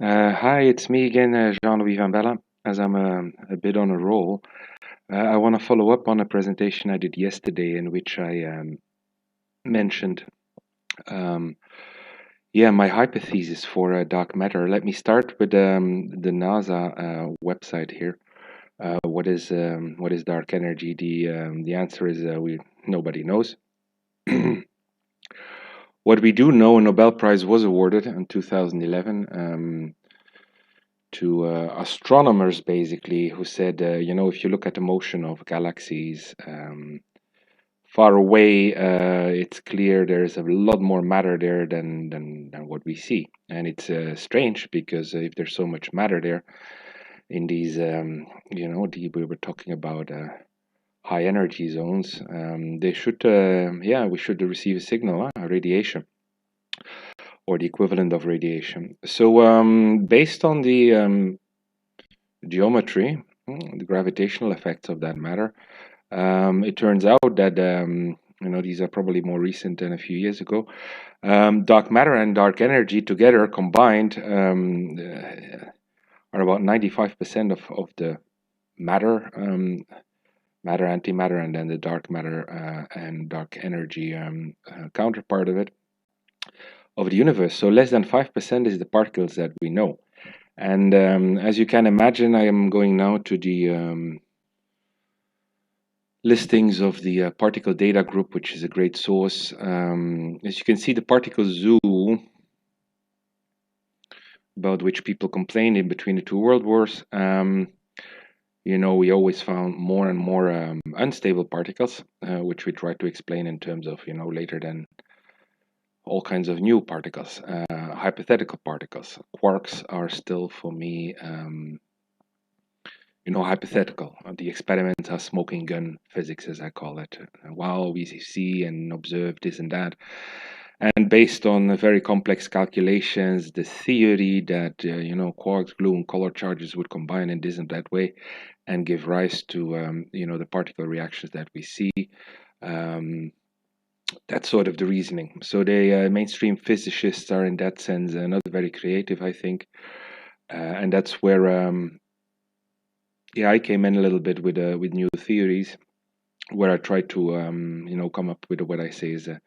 Hi, it's me again, Jean-Louis Van Bella. As I'm a bit on a roll, I want to follow up on a presentation I did yesterday in which I mentioned, um, my hypothesis for dark matter. Let me start with the NASA website here. What is dark energy? The answer is nobody knows. What we do know, a Nobel Prize was awarded in 2011. To astronomers basically who said, if you look at the motion of galaxies far away, it's clear there's a lot more matter there than what we see. And it's strange because if there's so much matter there in these, we were talking about high energy zones, they should, we should receive a signal, a radiation or the equivalent of radiation. So based on the geometry, the gravitational effects of that matter, it turns out that these are probably more recent than a few years ago. Dark matter and dark energy together combined are about 95% of the matter, matter, antimatter, and then the dark matter and dark energy counterpart of the universe. So less than 5% is the particles that we know. And as you can imagine, I am going now to the listings of the particle data group, which is a great source. As you can see, the particle zoo, about which people complained in between the two world wars, we always found more and more unstable particles, which we try to explain in terms of, later than all kinds of new particles, hypothetical particles. Quarks are still, for me, hypothetical. The experiments are smoking gun physics, as I call it. While we see and observe this and that, and based on very complex calculations, the theory that quarks, gluon, color charges would combine in this and that way, and give rise to the particle reactions that we see. That's sort of the reasoning. So the mainstream physicists are, in that sense, not very creative, I think, and that's where. I came in a little bit with new theories, where I tried to come up with what I say is a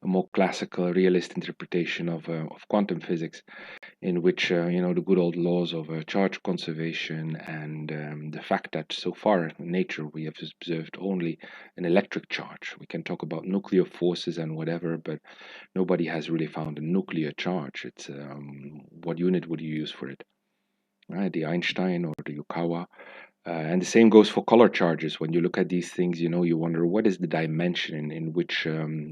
more classical, realist interpretation of quantum physics, in which the good old laws of charge conservation and the fact that so far in nature we have observed only an electric charge. We can talk about nuclear forces and whatever, but nobody has really found a nuclear charge. It's what unit would you use for it? Right, the Einstein or the Yukawa. And the same goes for color charges. When you look at these things, you wonder what is the dimension in which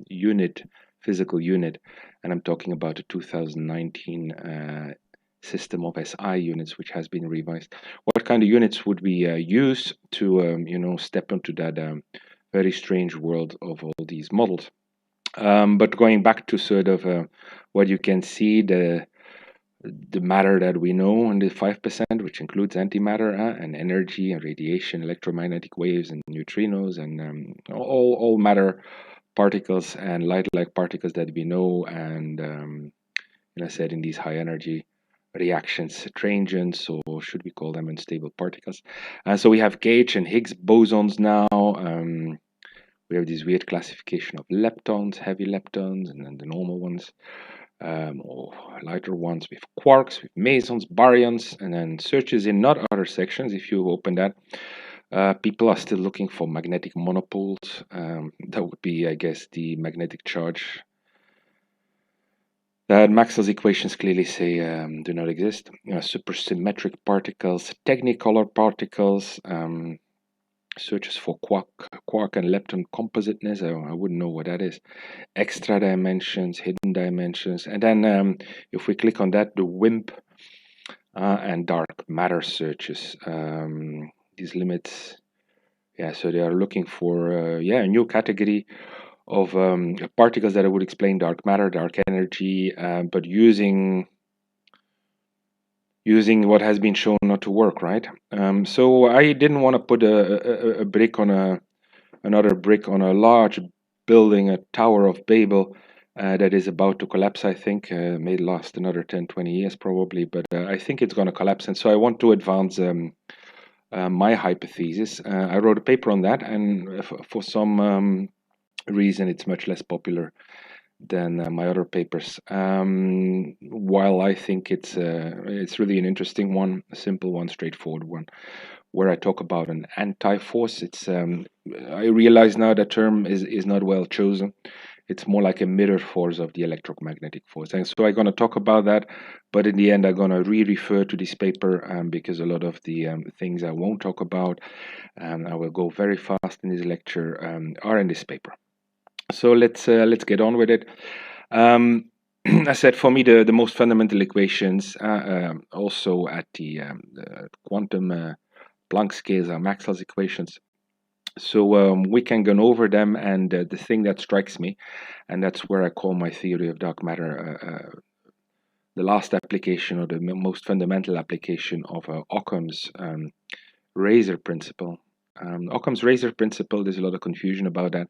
unit, physical unit, and I'm talking about the 2019 system of SI units, which has been revised. What kind of units would we use to, step into that very strange world of all these models? But going back to sort of what you can see, the matter that we know, and the 5%, which includes antimatter and energy and radiation, electromagnetic waves and neutrinos, and all matter particles and light-like particles that we know, and I said in these high energy reactions, transients, or should we call them unstable particles? And so we have gauge and Higgs bosons now. We have this weird classification of leptons, heavy leptons, and then the normal ones. Or lighter ones with quarks, with mesons, baryons, and then searches in not other sections. If you open that, people are still looking for magnetic monopoles. That would be, I guess, the magnetic charge that Maxwell's equations clearly say do not exist. Supersymmetric particles, technicolor particles. Searches for quark and lepton compositeness. I wouldn't know what that is. Extra dimensions, hidden dimensions, and then if we click on that, the WIMP and dark matter searches. These limits, so they are looking for a new category of particles that would explain dark matter, dark energy, but using what has been shown not to work, right? So I didn't want to put a brick on another brick on a large building, a Tower of Babel, that is about to collapse, I think. May last another 10, 20 years probably, but I think it's going to collapse. And so I want to advance my hypothesis. I wrote a paper on that, and for some reason it's much less popular than my other papers. While I think it's really an interesting one, a simple one, straightforward one, where I talk about an anti-force. It's I realize now that term is not well chosen. It's more like a mirror force of the electromagnetic force. And so I'm going to talk about that, but in the end, I'm going to refer to this paper because a lot of the things I won't talk about, I will go very fast in this lecture, are in this paper. So let's get on with it. I said for me the most fundamental equations, also at the quantum Planck scales, are Maxwell's equations. So we can go over them, and the thing that strikes me, and that's where I call my theory of dark matter the last application, or the most fundamental application of Occam's razor principle. Occam's razor principle, there's a lot of confusion about that.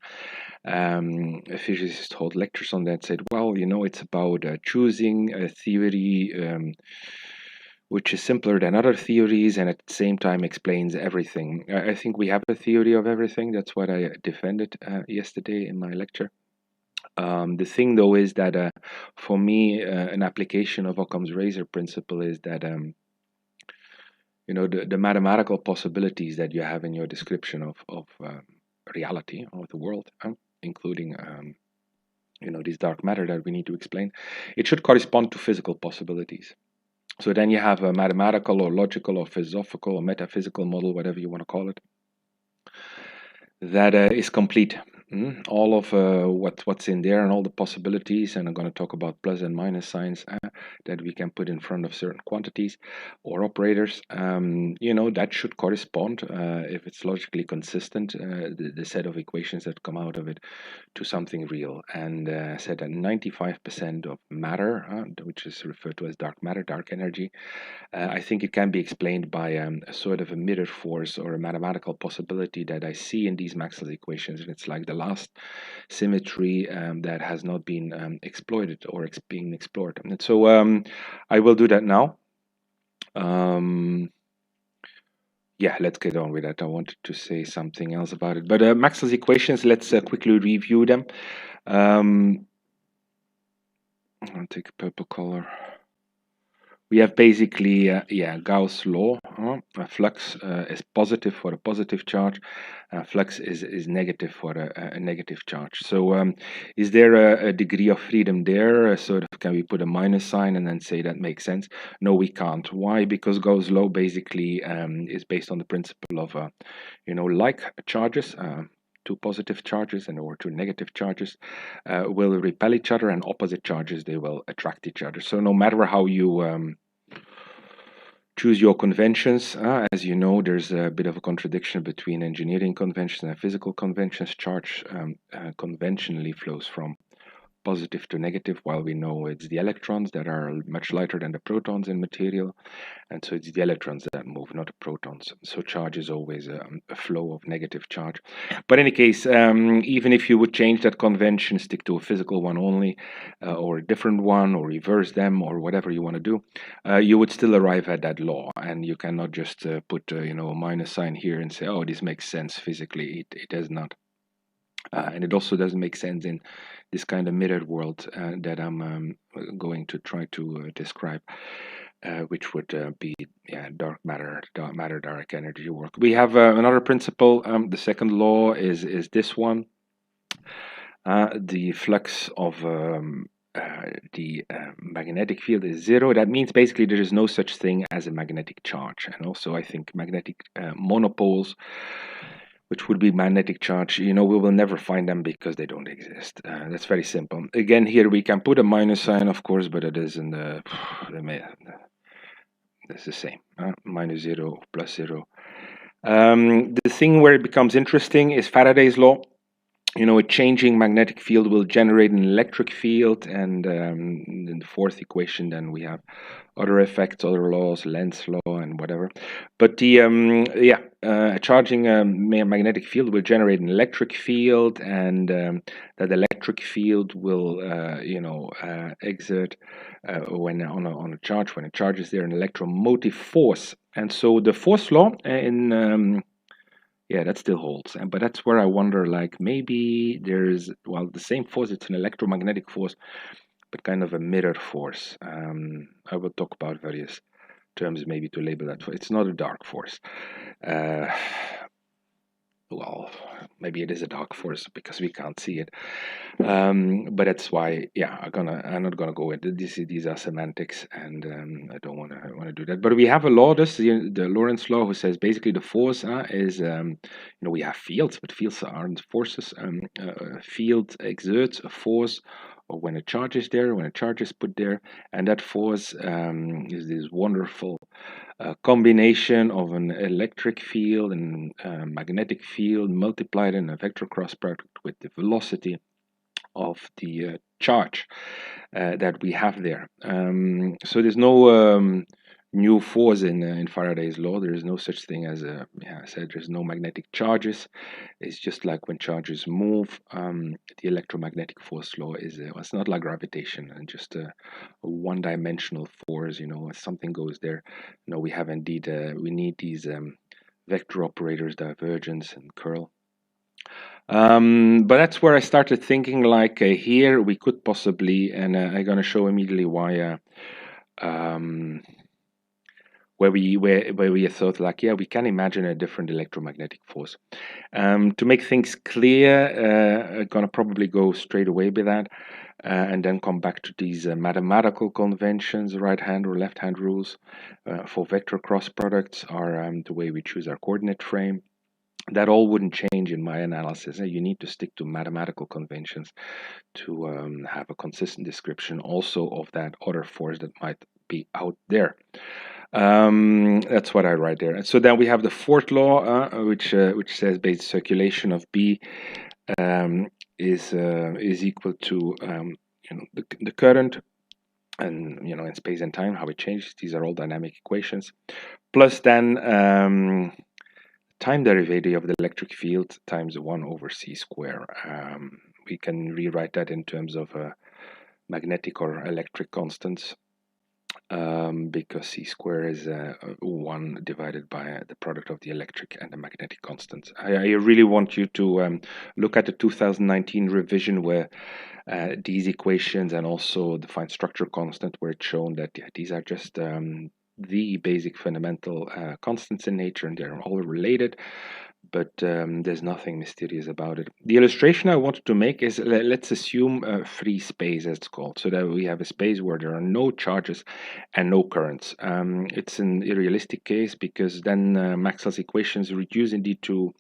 A physicist held lectures on that, said, well, you know, it's about choosing a theory which is simpler than other theories and at the same time explains everything. I think we have a theory of everything. That's what I defended yesterday in my lecture. The thing, though, is that for me, an application of Occam's razor principle is that you know, the mathematical possibilities that you have in your description of reality, of the world, including you know, this dark matter that we need to explain, it should correspond to physical possibilities. So then you have a mathematical or logical or philosophical or metaphysical model, whatever you want to call it, that is complete. All of what's in there and all the possibilities, and I'm going to talk about plus and minus signs that we can put in front of certain quantities or operators. You know, that should correspond, if it's logically consistent, the set of equations that come out of it, to something real. And I said that 95% of matter, which is referred to as dark matter, dark energy, I think it can be explained by a sort of a mirror force or a mathematical possibility that I see in these Maxwell equations, and it's like the last symmetry that has not been exploited or being explored. And so I will do that now. Yeah, let's get on with that. I wanted to say something else about it, but Maxwell's equations, let's quickly review them. I'll take a purple color. We have basically, Gauss' law. Flux is positive for a positive charge. Flux is negative for a negative charge. So is there a degree of freedom there? Sort of, can we put a minus sign and then say that makes sense? No, we can't. Why? Because Gauss' law basically is based on the principle of, you know, like charges, two positive charges or two negative charges will repel each other, and opposite charges, they will attract each other. So no matter how you choose your conventions, as you know, there's a bit of a contradiction between engineering conventions and physical conventions. Charge conventionally flows from positive to negative, while we know it's the electrons that are much lighter than the protons in material, and so it's the electrons that move, not the protons. So charge is always a flow of negative charge. But in any case, even if you would change that convention, stick to a physical one only, or a different one, or reverse them, or whatever you want to do, you would still arrive at that law, and you cannot just put you know, a minus sign here and say, oh, this makes sense physically. It does not. And it also doesn't make sense in this kind of mirrored world that I'm going to try to describe, which would be dark matter, dark energy work. We have another principle. The second law is this one. The flux of the magnetic field is zero. That means basically there is no such thing as a magnetic charge. And also I think magnetic monopoles, which would be magnetic charge, you know, we will never find them because they don't exist. That's very simple. Again, here we can put a minus sign, of course, but it is in the it's the same, minus 0, plus 0. The thing where it becomes interesting is Faraday's law. You know, a changing magnetic field will generate an electric field, and in the fourth equation, then we have other effects, other laws, Lenz's law, and whatever. But the a charging magnetic field will generate an electric field, and that electric field will, exert when on a charge. When a charge is there, an electromotive force. And so the force law in yeah, that still holds. But that's where I wonder, like, maybe there's, well, the same force, it's an electromagnetic force, but kind of a mirror force. I will talk about various terms maybe to label that. It's not a dark force. Uh, well, maybe it is a dark force because we can't see it. But that's why, yeah, I'm not gonna go into this. These are semantics, and I don't want to do that. But we have a law, the Lorentz law, who says basically the force is, we have fields, but fields aren't forces. A field exerts a force, or when a charge is there, when a charge is put there, and that force is this wonderful combination of an electric field and magnetic field multiplied in a vector cross product with the velocity of the charge that we have there. So there's no new force in Faraday's law. There is no such thing as I said, there's no magnetic charges. It's just like when charges move. The electromagnetic force law is it's not like gravitation and just a one-dimensional force. If something goes there, no, we have indeed we need these vector operators, divergence and curl. But that's where I started thinking, like, here we could possibly, and I'm gonna show immediately why. Where we thought, like, yeah, we can imagine a different electromagnetic force. To make things clear, I'm gonna probably go straight away with that, and then come back to these mathematical conventions, right-hand or left-hand rules for vector cross products, or the way we choose our coordinate frame. That all wouldn't change in my analysis. You need to stick to mathematical conventions to have a consistent description also of that other force that might be out there. That's what I write there. So then we have the fourth law, which says base circulation of B is equal to the current, and in space and time how it changes. These are all dynamic equations. Plus then time derivative of the electric field times 1 over c square. We can rewrite that in terms of magnetic or electric constants, because c square is 1 divided by the product of the electric and the magnetic constants. I really want you to look at the 2019 revision where these equations and also the fine structure constant, where it's shown that these are just the basic fundamental constants in nature, and they're all related, but there's nothing mysterious about it. The illustration I wanted to make is, let's assume a free space, as it's called, so that we have a space where there are no charges and no currents. It's an irrealistic case, because then Maxwell's equations reduce indeed to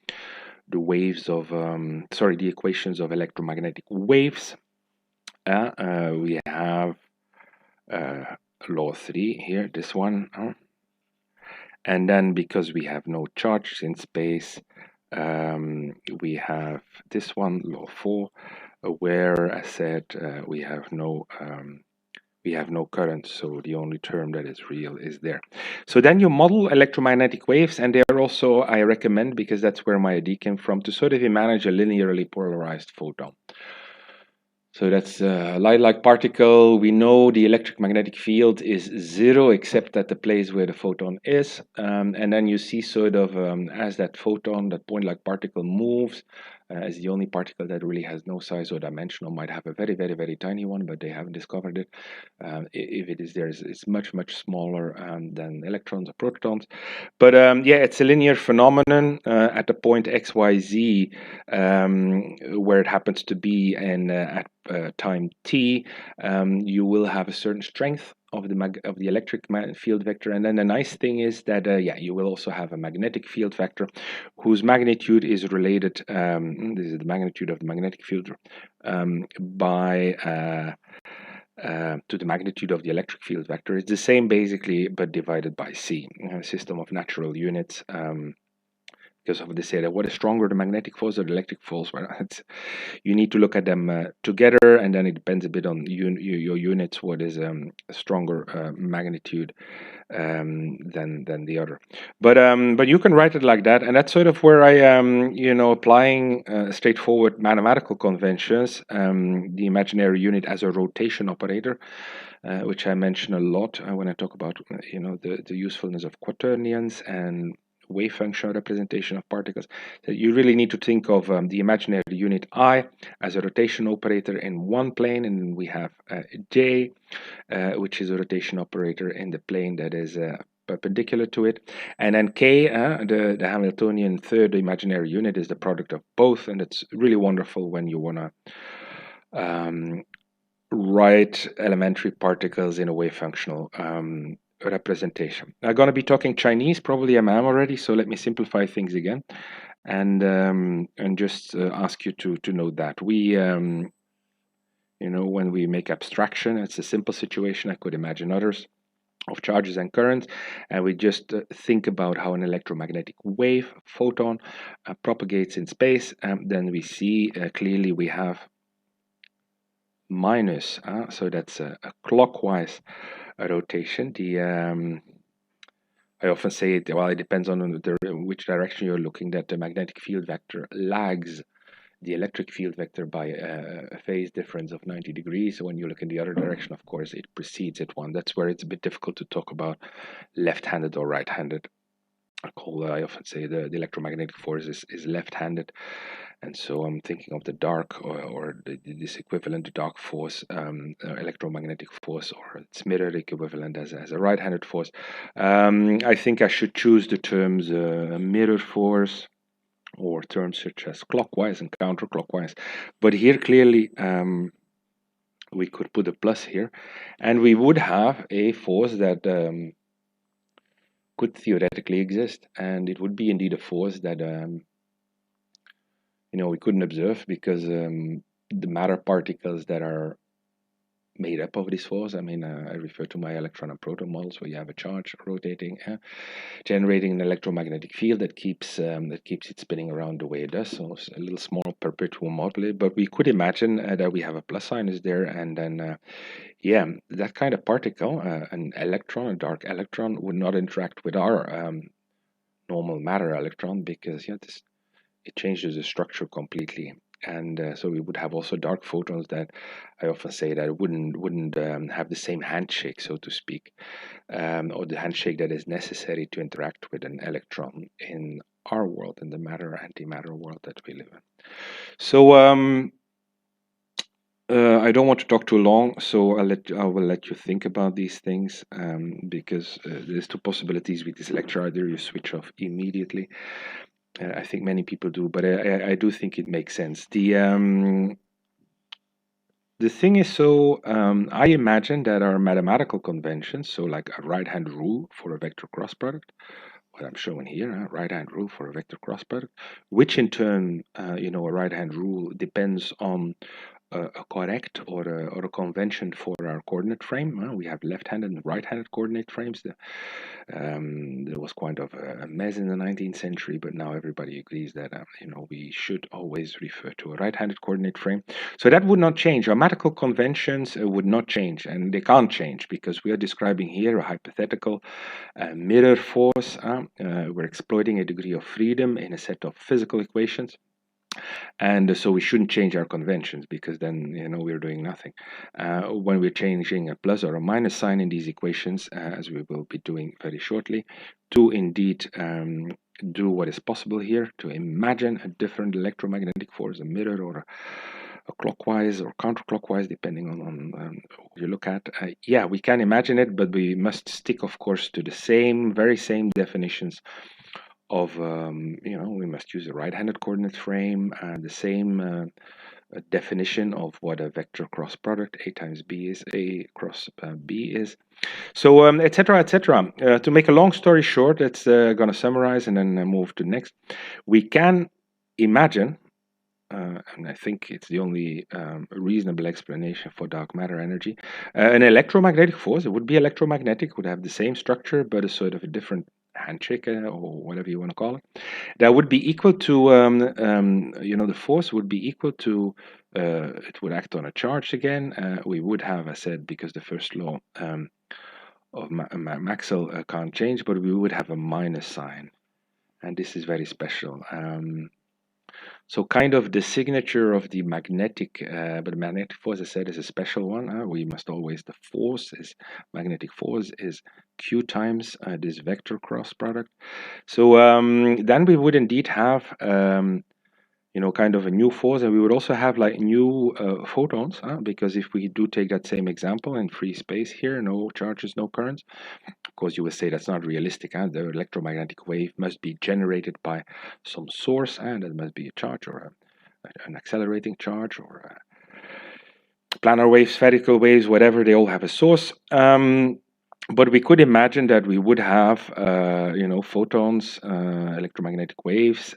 the waves of the equations of electromagnetic waves. We have law 3 here, this one, and then because we have no charges in space, we have this one, law 4, where I said we have no current, so the only term that is real is there. So then you model electromagnetic waves, and they are also, I recommend, because that's where my idea came from, to sort of manage a linearly polarized photon. So that's a light-like particle. We know the electric magnetic field is 0, except at the place where the photon is. And then you see sort of as that photon, that point-like particle moves, as the only particle that really has no size or dimension, or might have a very, very, very tiny one, but they haven't discovered it. If it is there, it's much, much smaller than electrons or protons. But yeah, it's a linear phenomenon at the point x, y, z, where it happens to be, and at time t, you will have a certain strength of the electric field vector, and then the nice thing is that you will also have a magnetic field vector whose magnitude is related. This is the magnitude of the magnetic field to the magnitude of the electric field vector. It's the same basically, but divided by c. A system of natural units. because of this area. What is stronger, the magnetic force or the electric force? Well, you need to look at them together, and then it depends a bit on your units. What is a stronger magnitude than the other? But you can write it like that, and that's sort of where I am, applying straightforward mathematical conventions. The imaginary unit as a rotation operator, which I mention a lot when I talk about the usefulness of quaternions and wave function representation of particles. So you really need to think of the imaginary unit I as a rotation operator in one plane, and we have J, which is a rotation operator in the plane that is perpendicular to it. And then K, the Hamiltonian third imaginary unit, is the product of both, and it's really wonderful when you want to write elementary particles in a wave functional representation. I'm going to be talking Chinese, probably I am already, so let me simplify things again, and just ask you to know that we when we make abstraction, it's a simple situation. I could imagine others of charges and currents, and we just think about how an electromagnetic wave, photon, propagates in space, and then we see clearly we have minus, so that's a clockwise rotation. I often say it, well, it depends on which direction you're looking, that the magnetic field vector lags the electric field vector by a phase difference of 90 degrees. So when you look in the other direction, of course, it precedes it one. That's where it's a bit difficult to talk about left-handed or right-handed. I often say the electromagnetic force is left-handed, and so I'm thinking of the dark or this equivalent dark force, electromagnetic force, or its mirror equivalent as a right-handed force. I think I should choose the terms mirror force, or terms such as clockwise and counterclockwise. But here clearly we could put a plus here, and we would have a force that could theoretically exist, and it would be indeed a force that we couldn't observe, because the matter particles that are made up of this force, I mean, I refer to my electron and proton models, where you have a charge rotating, generating an electromagnetic field that keeps it spinning around the way it does. So it's a little small perpetual model, but we could imagine that we have a plus sign is there, and then that kind of particle, an electron, a dark electron, would not interact with our normal matter electron, because it changes the structure completely. And so we would have also dark photons that I often say that wouldn't have the same handshake, so to speak, or the handshake that is necessary to interact with an electron in our world, in the matter-antimatter world that we live in. So I don't want to talk too long, so I will let you think about these things, because there's two possibilities with this lecture. Either you switch off immediately. I think many people do, but I do think it makes sense. The thing is, so I imagine that our mathematical conventions, so like a right-hand rule for a vector cross product, what I'm showing here, right-hand rule for a vector cross product, which in turn, a right-hand rule depends on a correct or a convention for our coordinate frame. We have left-handed and right-handed coordinate frames. There was quite of a mess in the 19th century, but now everybody agrees that we should always refer to a right-handed coordinate frame. So that would not change. Our mathematical conventions would not change, and they can't change, because we are describing here a hypothetical mirror force. We're exploiting a degree of freedom in a set of physical equations. And so we shouldn't change our conventions, because then we're doing nothing. When we're changing a plus or a minus sign in these equations, as we will be doing very shortly, to indeed do what is possible here, to imagine a different electromagnetic force, a mirror, or a clockwise or counterclockwise, depending on what you look at. We can imagine it, but we must stick, of course, to the very same definitions of we must use a right-handed coordinate frame, and the same definition of what a vector cross product A times B is, A cross B is, so etc., etc. To make a long story short, it's going to summarize and then move to next. We can imagine, and I think it's the only reasonable explanation for dark matter energy, an electromagnetic force. It would be electromagnetic, would have the same structure, but a sort of a different handshake or whatever you want to call it, that would be equal to, the force would be equal to, it would act on a charge again. We would have, I said, because the first law of Maxwell can't change, but we would have a minus sign. And this is very special. So kind of the signature of the magnetic, but the magnetic force, I said, is a special one. We must always, the force is, magnetic force is Q times this vector cross product. So then we would indeed have, kind of a new force, and we would also have like new photons, because if we do take that same example in free space here, no charges, no currents, of course you will say that's not realistic. The electromagnetic wave must be generated by some source, and it must be a charge or an accelerating charge or planar waves, spherical waves, whatever, they all have a source. But we could imagine that we would have, photons, electromagnetic waves,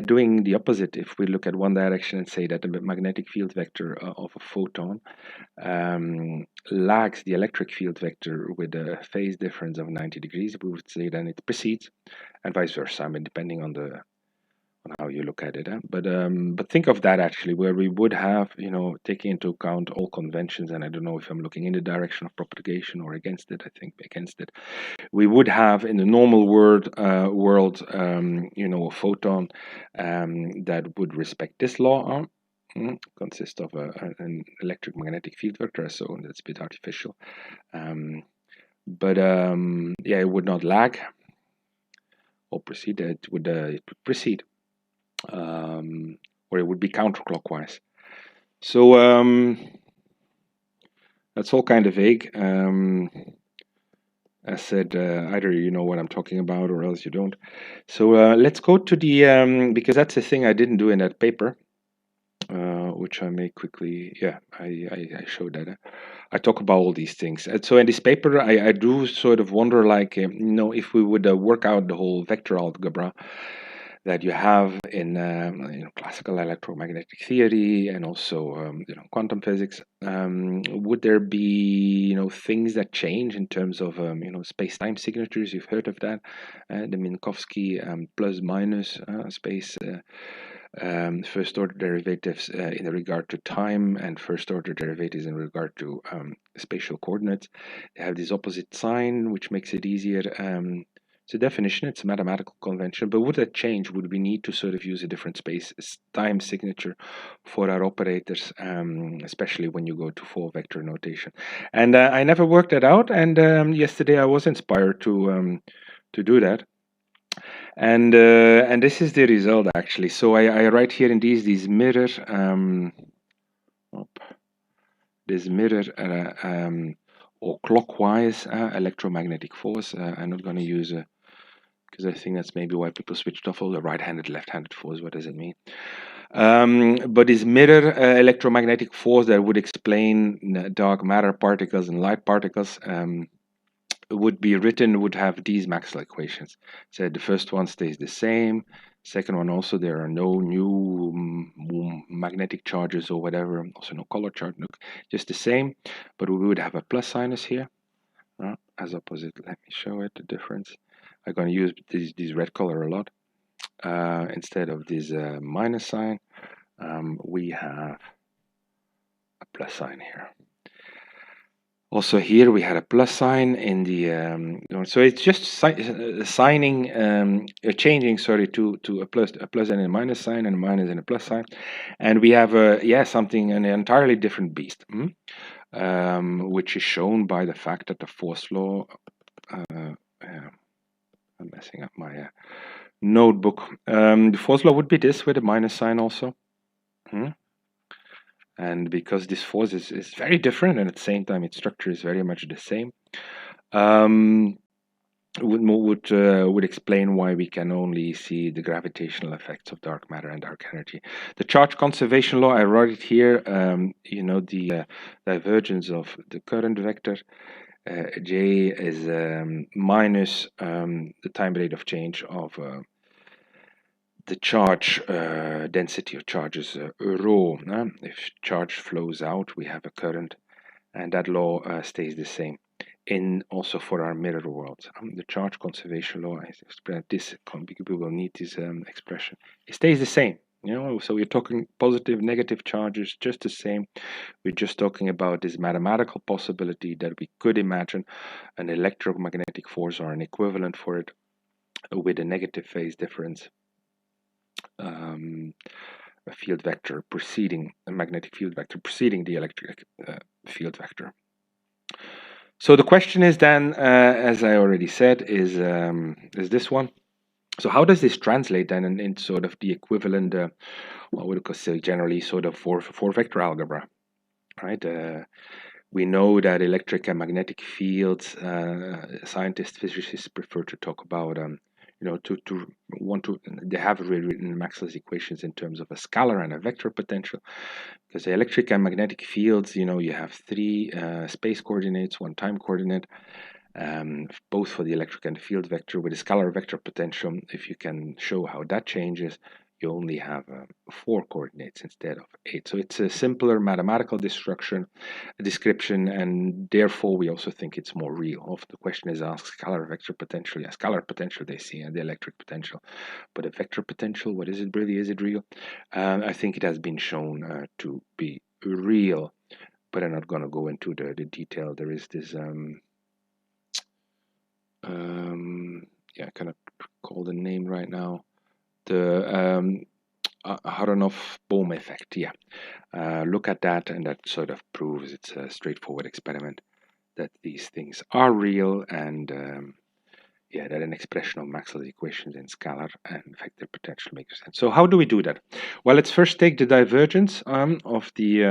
doing the opposite. If we look at one direction and say that the magnetic field vector of a photon lags the electric field vector with a phase difference of 90 degrees, we would say then it precedes, and vice versa. I mean, depending on how you look at it. But think of that actually, where we would have, taking into account all conventions, and I don't know if I'm looking in the direction of propagation or against it. I think against it. We would have in the normal world, a photon that would respect this law. Consists of an electric magnetic field vector, so that's a bit artificial. But it would not lag or precede. It would precede. Or it would be counterclockwise. So that's all kind of vague. I said either you know what I'm talking about or else you don't. So let's go to the, because that's the thing I didn't do in that paper, which I may quickly, I showed that. I talk about all these things. And so in this paper, I do sort of wonder, like, if we would work out the whole vector algebra that you have in classical electromagnetic theory and also quantum physics, would there be things that change in terms of space-time signatures? You've heard of that, the Minkowski plus minus space first order derivatives in regard to time and first order derivatives in regard to spatial coordinates. They have this opposite sign, which makes it easier. It's a definition, it's a mathematical convention, but would that change? Would we need to sort of use a different space-time signature for our operators, especially when you go to full vector notation? And I never worked that out, and yesterday I was inspired to do that. And this is the result, actually. So I write here in these mirror, this mirror or clockwise electromagnetic force. I'm not going to use a, because I think that's maybe why people switched off all the right-handed, left-handed force. What does it mean? But this mirror electromagnetic force that would explain dark matter particles and light particles would be written, would have these Maxwell equations. So the first one stays the same. Second one also, there are no new magnetic charges or whatever, also no color charge, look, just the same. But we would have a plus sinus here as opposite. Let me show it, the difference. I'm going to use this red color a lot. Instead of this minus sign, we have a plus sign here. Also here we had a plus sign in the, so it's just signing, changing, sorry, to a plus and a minus sign, and a minus and a plus sign. And we have, something, an entirely different beast, which is shown by the fact that the force law, I'm messing up my notebook. The force law would be this with a minus sign also. And because this force is very different, and at the same time its structure is very much the same, would explain why we can only see the gravitational effects of dark matter and dark energy. The charge conservation law, I wrote it here. The divergence of the current vector, J is minus the time rate of change of the charge density of charges, rho. If charge flows out, we have a current, and that law stays the same. in also for our mirror world. The charge conservation law, I explained this, we will need this expression. It stays the same. So we're talking positive, negative charges, just the same. We're just talking about this mathematical possibility that we could imagine an electromagnetic force or an equivalent for it with a negative phase difference, a field vector preceding a magnetic field vector preceding the electric field vector. So the question is then, as I already said, is this one. So how does this translate then in sort of the equivalent, what we could say generally sort of four vector algebra, right? We know that electric and magnetic fields, scientists, physicists prefer to talk about, they have rewritten Maxwell's equations in terms of a scalar and a vector potential, because the electric and magnetic fields, you have three space coordinates, one time coordinate, both for the electric and field vector. With a scalar vector potential, if you can show how that changes, you only have 4 coordinates instead of 8. So it's a simpler mathematical description, and therefore we also think it's more real. Often the question is asked, scalar vector potential. Yeah, scalar potential they see, and the electric potential. But a vector potential, what is it really? Is it real? I think it has been shown to be real, but I'm not going to go into the detail. There is this... I cannot recall the name right now. The Aharonov-Bohm effect. Yeah, look at that, and that sort of proves it's a straightforward experiment that these things are real, and that an expression of Maxwell's equations in scalar and vector potential makes sense. So how do we do that? Well, let's first take the divergence of the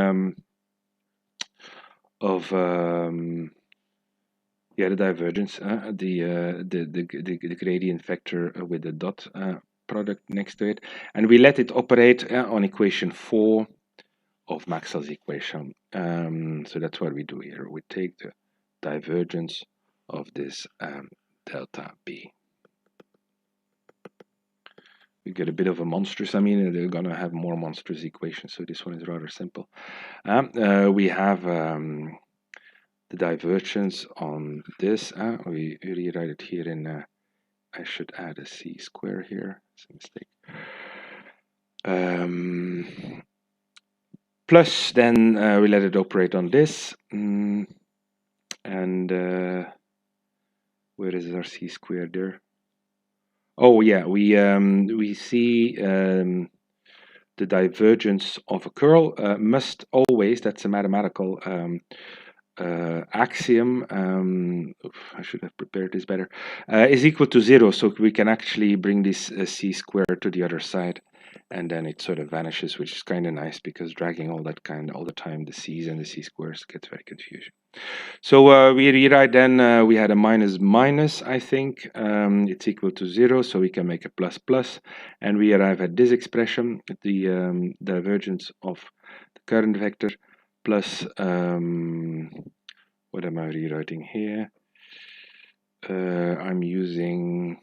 the divergence, the gradient vector with the dot product next to it, and we let it operate on equation 4 of Maxwell's equation. So that's what we do here. We take the divergence of this delta B. We get a bit of a monstrous, they're going to have more monstrous equations, so this one is rather simple. We have the divergence on this. We rewrite it here in, I should add a c square here, it's a mistake. Plus, then we let it operate on this, and where is our c squared there? Oh yeah, we see the divergence of a curl must always, that's a mathematical axiom, I should have prepared this better, is equal to 0, so we can actually bring this c squared to the other side, and then it sort of vanishes, which is kind of nice, because dragging all the time, the c's and the c squares gets very confusing. So we rewrite then, we had a minus, I think, it's equal to 0, so we can make a plus, and we arrive at this expression, the divergence of the current vector, plus, what am I rewriting here? I'm using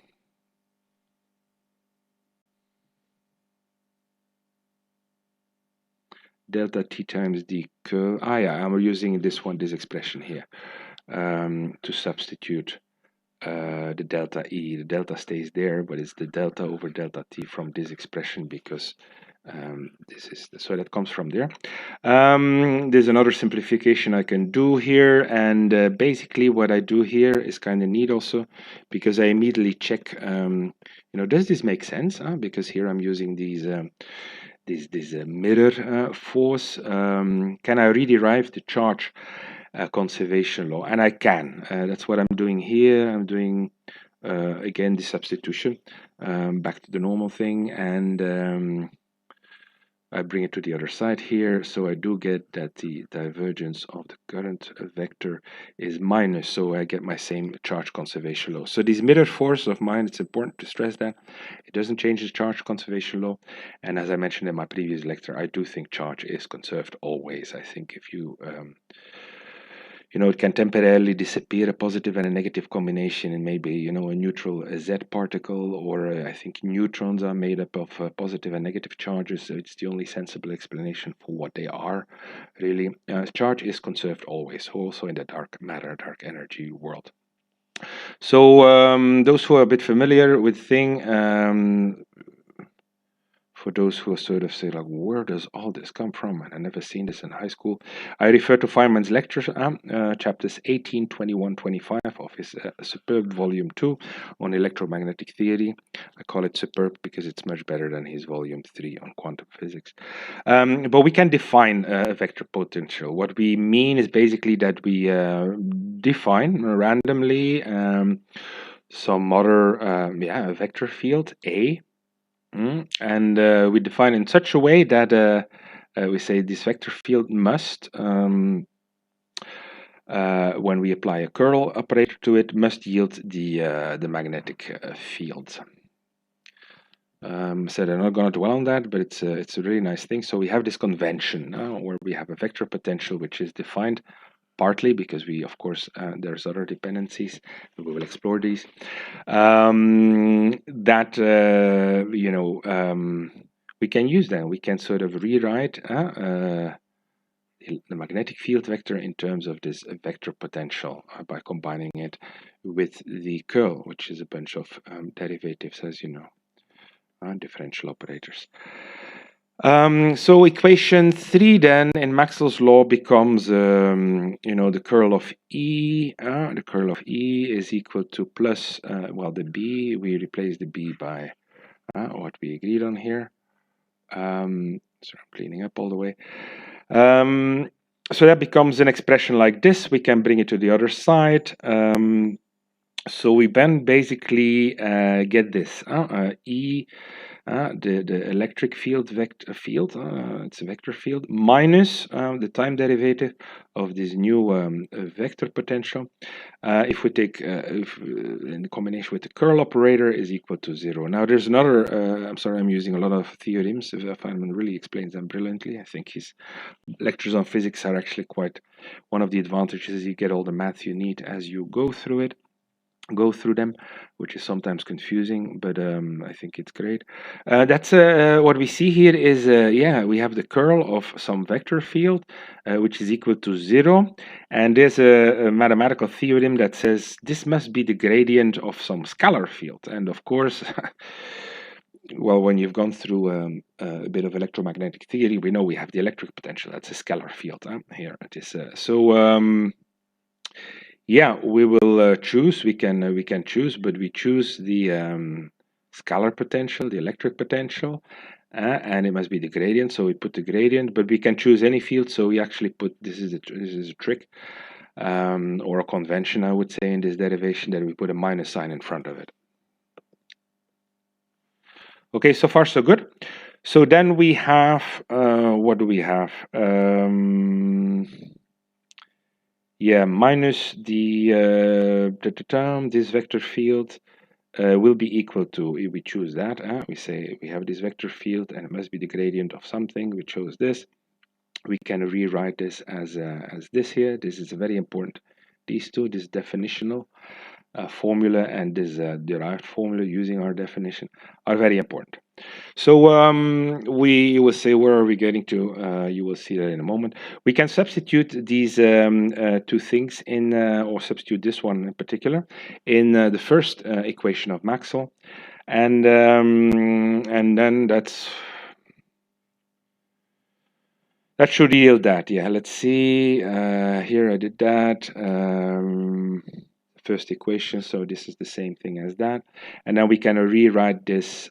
delta t times d curl. I'm using this expression here to substitute the delta E. The delta stays there, but it's the delta over delta t from this expression, because so that comes from there. There's another simplification I can do here, and basically what I do here is kind of neat also, because I immediately check, does this make sense? Because here I'm using these this mirror force. Can I rederive the charge conservation law? And I can. That's what I'm doing here. I'm doing again the substitution back to the normal thing, and I bring it to the other side here, so I do get that the divergence of the current vector is minus, so I get my same charge conservation law. So this mirror force of mine, it's important to stress that it doesn't change the charge conservation law, and as I mentioned in my previous lecture, I do think charge is conserved always. I think if you it can temporarily disappear, a positive and a negative combination, and maybe, a neutral Z particle, or I think neutrons are made up of positive and negative charges. So it's the only sensible explanation for what they are, really. Charge is conserved always, also in the dark matter, dark energy world. So those who are a bit familiar with thing, for those who sort of say, like, where does all this come from? And I've never seen this in high school. I refer to Feynman's lectures, chapters 18, 21, 25 of his superb volume 2 on electromagnetic theory. I call it superb because it's much better than his volume 3 on quantum physics. But we can define a vector potential. What we mean is basically that we define randomly some other vector field A. And we define in such a way that we say this vector field must, when we apply a curl operator to it, must yield the magnetic field. So I'm not going to dwell on that, but it's a really nice thing. So we have this convention where we have a vector potential which is defined partly because we, of course, there's other dependencies. We will explore these. We can use them. We can sort of rewrite the magnetic field vector in terms of this vector potential by combining it with the curl, which is a bunch of derivatives, as you know, differential operators. So equation 3 then in Maxwell's law becomes, the curl of E. The curl of E is equal to plus, the B. We replace the B by what we agreed on here. So I'm cleaning up all the way. So that becomes an expression like this. We can bring it to the other side. So we then basically get this E. The electric field vector field, it's a vector field, minus the time derivative of this new vector potential. If we take, in combination with the curl operator, is equal to 0. Now there's another, I'm sorry, I'm using a lot of theorems. Feynman really explains them brilliantly. I think his lectures on physics are actually quite, one of the advantages. You get all the math you need as you go through them, which is sometimes confusing, but I think it's great. That's what we see here is, we have the curl of some vector field, which is equal to 0. And there's a mathematical theorem that says this must be the gradient of some scalar field. And of course, well, when you've gone through a bit of electromagnetic theory, we know we have the electric potential. That's a scalar field. Here it is. We will choose. We can choose, but we choose the scalar potential, the electric potential, and it must be the gradient. So we put the gradient, but we can choose any field. So we actually put this is a trick or a convention, I would say, in this derivation, that we put a minus sign in front of it. Okay, so far so good. So then we have what do we have? Minus this vector field will be equal to, if we choose that, we say we have this vector field and it must be the gradient of something. We chose this. We can rewrite this as this here. This is very important. These two, this definitional formula and this derived formula using our definition, are very important. So we will say, where are we getting to? You will see that in a moment. We can substitute these two things in, or substitute this one in particular, in the first equation of Maxwell, and then that should yield that. Yeah, let's see. Here I did that. First equation, so this is the same thing as that, and then we can rewrite this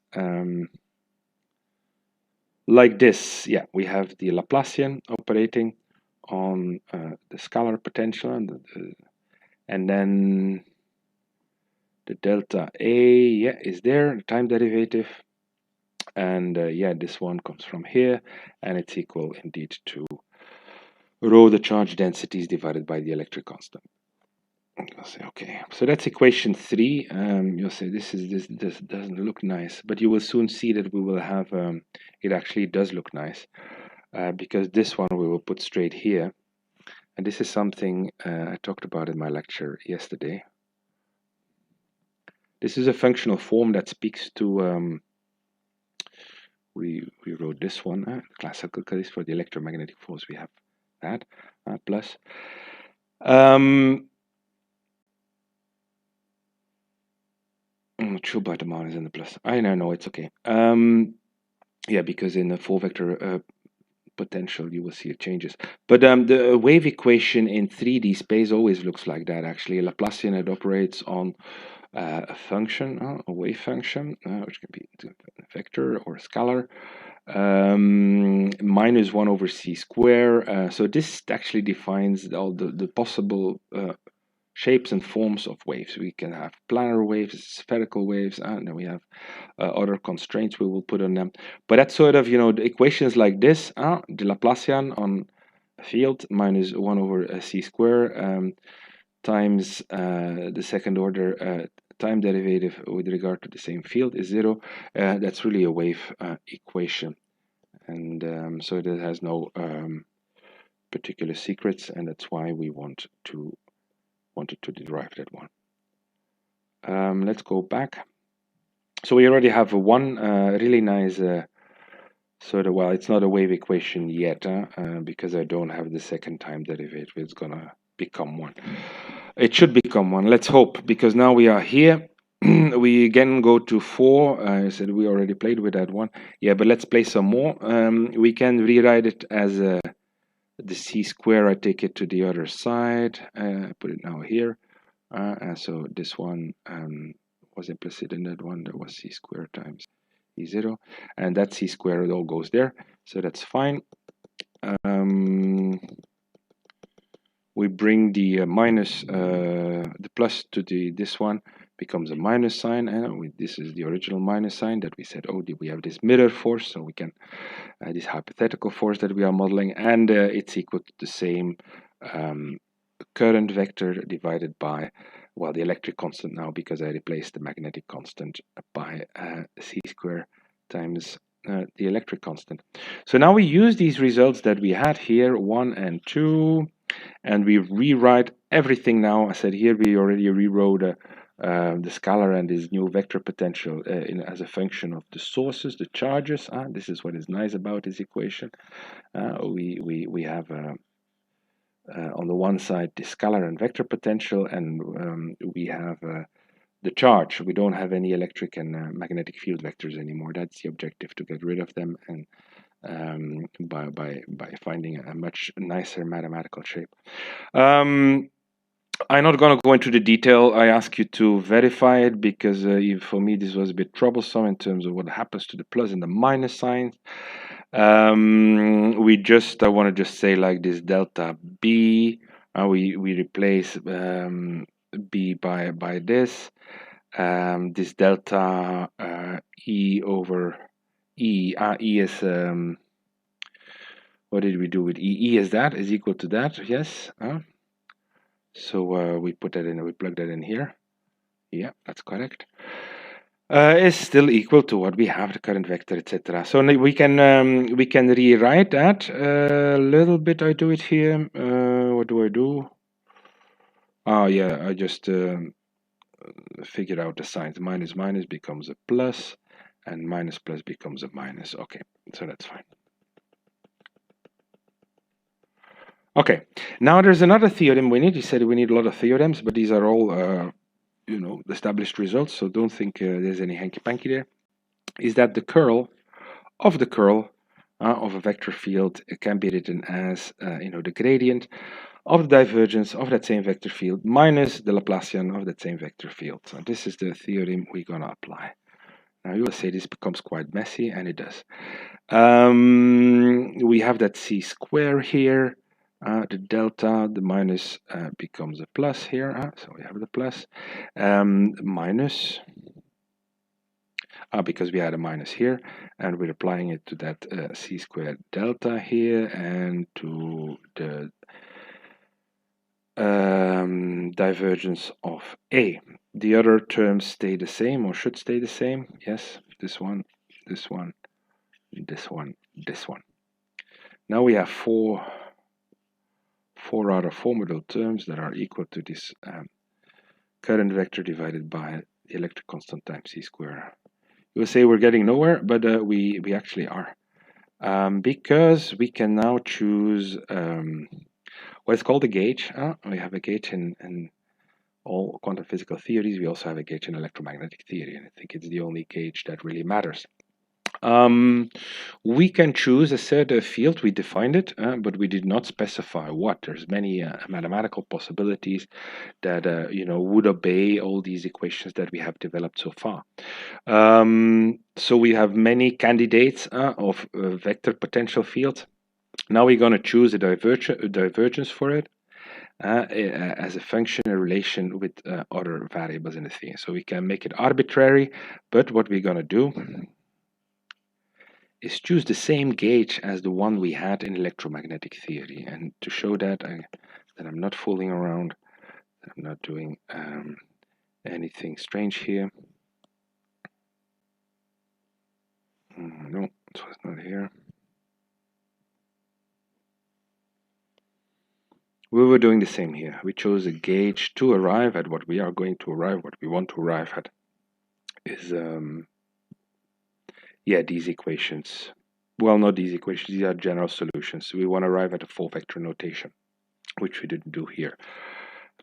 like this. Yeah, we have the Laplacian operating on the scalar potential, and then the delta A is there, the time derivative, and this one comes from here, and it's equal indeed to rho, the charge densities, divided by the electric constant. I'll say, okay, so that's equation 3. You'll say this doesn't look nice, but you will soon see that we will have it actually does look nice, because this one we will put straight here, And this is something I talked about in my lecture yesterday. This is a functional form that speaks to, we wrote this one, classical case for the electromagnetic force. We have that, plus. I'm not sure about the minus and the plus. I know, it's okay. Yeah, because in the 4-vector potential you will see it changes. But the wave equation in 3D space always looks like that, actually. Laplacian, it operates on a function, a wave function, which can be a vector or a scalar, minus 1 over c square. So this actually defines all the possible shapes and forms of waves. We can have planar waves, spherical waves, and then we have other constraints we will put on them. But that's sort of, the equations like this, the Laplacian on a field minus 1 over c square times the second order time derivative with regard to the same field is 0. That's really a wave equation. And so it has no particular secrets, and that's why we wanted to derive that one. Let's go back. So we already have one really nice well, it's not a wave equation yet, because I don't have the second time derivative. It's gonna become one. It should become one. Let's hope, because now we are here. We again go to 4. I said we already played with that one. Yeah, but let's play some more. We can rewrite it as the c square. I take it to the other side. Put it now here. And so this one was implicit in that one. That was c squared times e0, and that c squared all goes there, so that's fine. We bring the minus, the plus to this one becomes a minus sign, and this is the original minus sign that we said, we have this mirror force, so we can this hypothetical force that we are modeling, and it's equal to the same current vector divided by, well, the electric constant now, because I replaced the magnetic constant by c squared times the electric constant. So now we use these results that we had here, 1 and 2, and we rewrite everything now. I said here we already rewrote the scalar and this new vector potential as a function of the sources, the charges. This is what is nice about this equation. We have on the one side the scalar and vector potential, and we have the charge. We don't have any electric and magnetic field vectors anymore. That's the objective, to get rid of them, and by finding a much nicer mathematical shape. I'm not going to go into the detail. I ask you to verify it, because for me this was a bit troublesome in terms of what happens to the plus and the minus signs. I want to just say like this, delta B, we replace B by this delta E over E. E is, what did we do with E? E is equal to that, yes. So we put that in, we plug that in here. Yeah, that's correct. Is still equal to what we have, the current vector, etc. So we can rewrite that a little bit. I do it here. What do I do? Oh yeah, I just figure out the signs. Minus minus becomes a plus, and minus plus becomes a minus. Okay, so that's fine. Okay, now there's another theorem we need. You said we need a lot of theorems, but these are all established results, so don't think there's any hanky-panky there. Is that the curl of a vector field can be written as the gradient of the divergence of that same vector field minus the Laplacian of that same vector field. So this is the theorem we're going to apply. Now you will say this becomes quite messy, and it does. We have that c square here. The delta, the minus becomes a plus here. So we have the plus minus, because we had a minus here, and we're applying it to that c squared delta here, and to the divergence of A. The other terms stay the same, or should stay the same. Yes, this one, this one, this one, this one. Now we have four 4 other formidable terms that are equal to this current vector divided by the electric constant times c square. You will say we're getting nowhere, but we actually are. Because we can now choose what's called a gauge. We have a gauge in all quantum physical theories. We also have a gauge in electromagnetic theory, and I think it's the only gauge that really matters. We can choose a certain field. We defined it, but we did not specify what. There's many mathematical possibilities that would obey all these equations that we have developed so far. So we have many candidates of vector potential fields. Now we're going to choose a divergence for it as a function in relation with other variables in the thing. So we can make it arbitrary, but what we're going to do is choose the same gauge as the one we had in electromagnetic theory. And to show that, that I'm not fooling around, that I'm not doing anything strange here. No, so it's not here. We were doing the same here. We chose a gauge to arrive at what we are going to arrive, what we want to arrive at is, yeah, these equations. Well, not these equations, these are general solutions. We want to arrive at a full vector notation, which we didn't do here,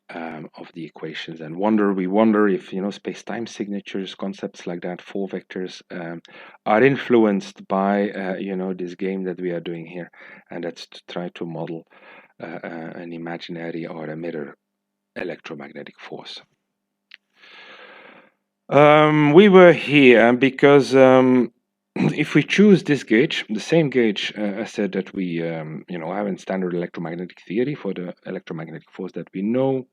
of the equations. And we wonder if, space-time signatures, concepts like that, full vectors, are influenced by, this game that we are doing here. And that's to try to model an imaginary or a mirror electromagnetic force. We were here because if we choose this gauge, the same gauge I said that we have in standard electromagnetic theory for the electromagnetic force that we know,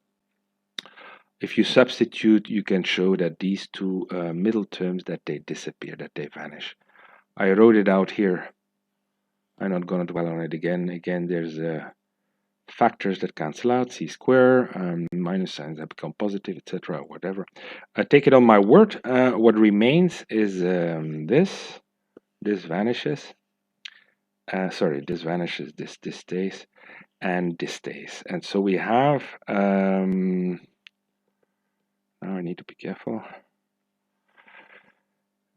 if you substitute, you can show that these two middle terms, that they disappear, that they vanish. I wrote it out here. I'm not going to dwell on it again. Again, there's factors that cancel out, c square, minus signs that become positive, etc., whatever. I take it on my word. What remains is this. This vanishes. Sorry, this vanishes, this stays, and this stays. And so we have, now I need to be careful.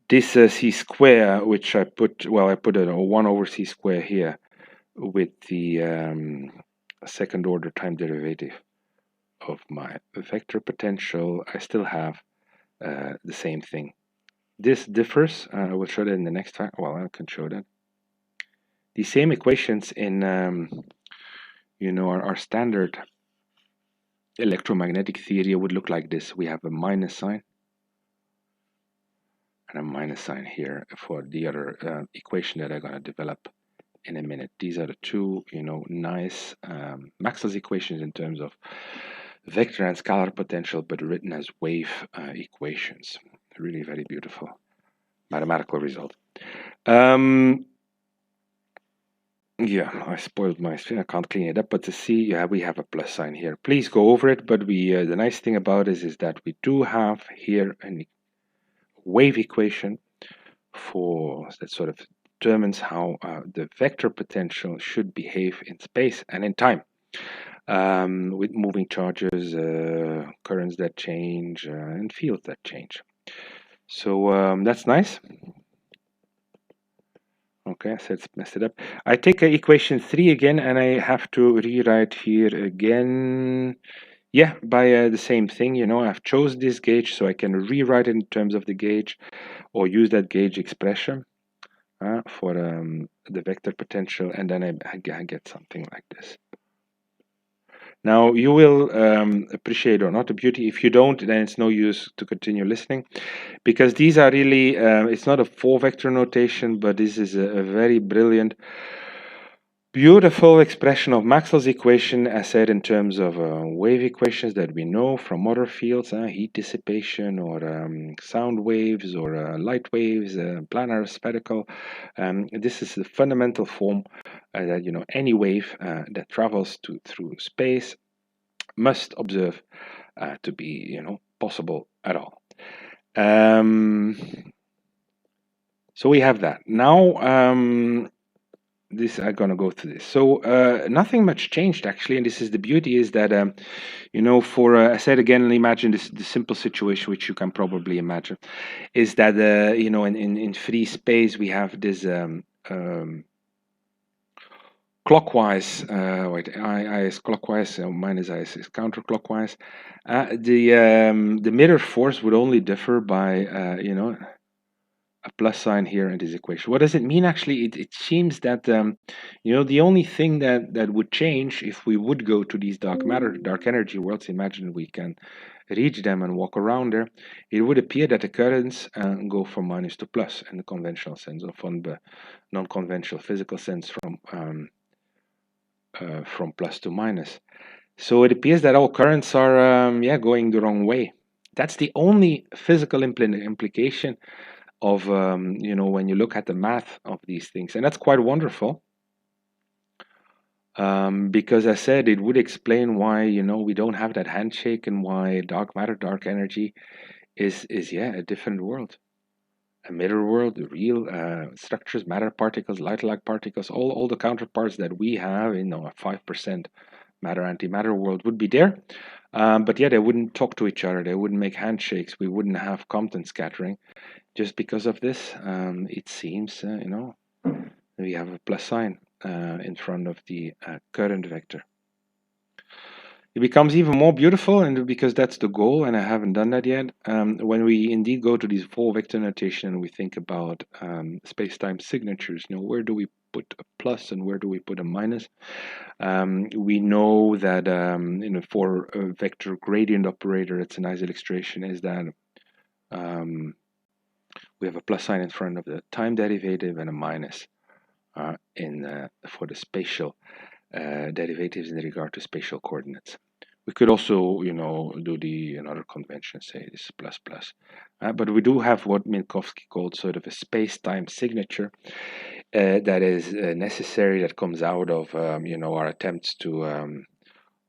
This c square, which I put a 1 over c square here with the second order time derivative of my vector potential. I still have the same thing. This differs. I will show that in the next time. Well, I can show that. The same equations in, our standard electromagnetic theory would look like this. We have a minus sign and a minus sign here for the other equation that I'm going to develop in a minute. These are the two, nice Maxwell's equations in terms of vector and scalar potential, but written as wave equations. Really very beautiful mathematical result. Yeah, I spoiled my screen. I can't clean it up, but to see, we have a plus sign here. Please go over it, but the nice thing about it is that we do have here a wave equation that sort of determines how the vector potential should behave in space and in time, with moving charges, currents that change, and fields that change. So that's nice. Okay, so let's mess it up. I take equation 3 again, and I have to rewrite here again. Yeah, by the same thing, I've chosen this gauge, so I can rewrite it in terms of the gauge, or use that gauge expression for the vector potential, and then I get something like this. Now, you will appreciate or not the beauty. If you don't, then it's no use to continue listening, because these are really, it's not a full vector notation, but this is a very brilliant, beautiful expression of Maxwell's equation, as said in terms of wave equations that we know from other fields, heat dissipation, or sound waves, or light waves, planar, spherical. This is the fundamental form that any wave that travels through space must observe to be possible at all. So we have that. Now this I'm gonna go through this. So nothing much changed actually, and this is the beauty is that you know, for I said again, imagine this the simple situation which you can probably imagine is that you know, in free space we have this clockwise. Wait, I is clockwise, minus I is counterclockwise. The mirror force would only differ by you know, a plus sign here in this equation. What does it mean actually? It seems that you know, the only thing that would change if we would go to these dark matter, dark energy worlds, imagine we can reach them and walk around there, it would appear that the currents go from minus to plus in the conventional sense, or from the non-conventional physical sense from plus to minus. So it appears that all currents are yeah, going the wrong way. That's the only physical implication of you know, when you look at the math of these things, and that's quite wonderful, because I said it would explain why, you know, we don't have that handshake, and why dark matter, dark energy is yeah, a different world, a mirror world, real structures, matter particles, light-like particles, all the counterparts that we have in a 5% matter antimatter world would be there. But yeah, they wouldn't talk to each other, they wouldn't make handshakes, we wouldn't have Compton scattering. Just because of this, it seems, you know, we have a plus sign in front of the current vector. It becomes even more beautiful, and because that's the goal, and I haven't done that yet, when we indeed go to these four vector notation and we think about space-time signatures, you know, where do we put a plus and where do we put a minus? We know that in a four vector gradient operator, it's a nice illustration, is that we have a plus sign in front of the time derivative and a minus for the spatial derivatives in regard to spatial coordinates. We could also, you know, do another convention, say this plus plus. But we do have what Minkowski called sort of a space-time signature that is necessary, that comes out of, you know, our attempts to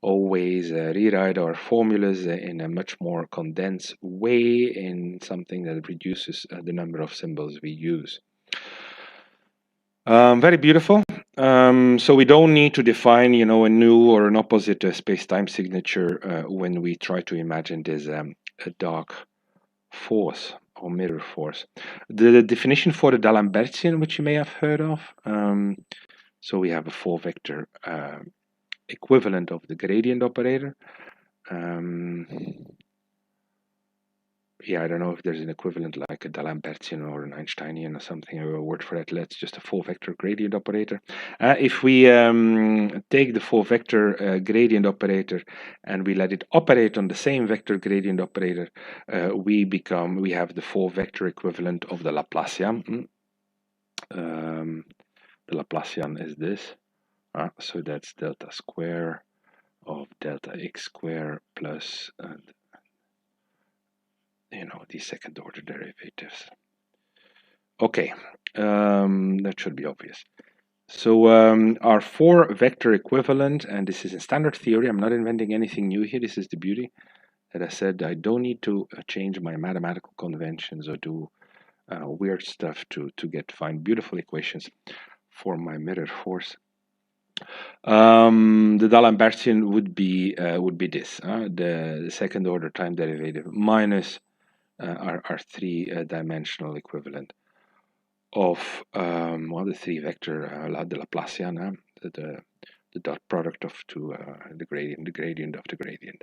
always rewrite our formulas in a much more condensed way, in something that reduces the number of symbols we use. Very beautiful. So we don't need to define, you know, a new or an opposite space-time signature when we try to imagine this a dark force or mirror force. The definition for the D'Alembertian, which you may have heard of, so we have a four-vector equivalent of the gradient operator. Yeah, I don't know if there's an equivalent like a D'Alembertian or an Einsteinian or something, or a word for that. Let's just a four-vector gradient operator. If we take the four-vector gradient operator and we let it operate on the same vector gradient operator, we have the four-vector equivalent of the Laplacian. The Laplacian is this. So that's delta square of delta x square plus you know, the second order derivatives. Okay, that should be obvious. So our four vector equivalent, and this is in standard theory, I'm not inventing anything new here, this is the beauty, that I said I don't need to change my mathematical conventions or do weird stuff to find beautiful equations for my mirror force. The D'Alembertian would be this, the second order time derivative minus our three-dimensional equivalent of well, the three vector the Laplacian, the dot product of two the gradient of the gradient.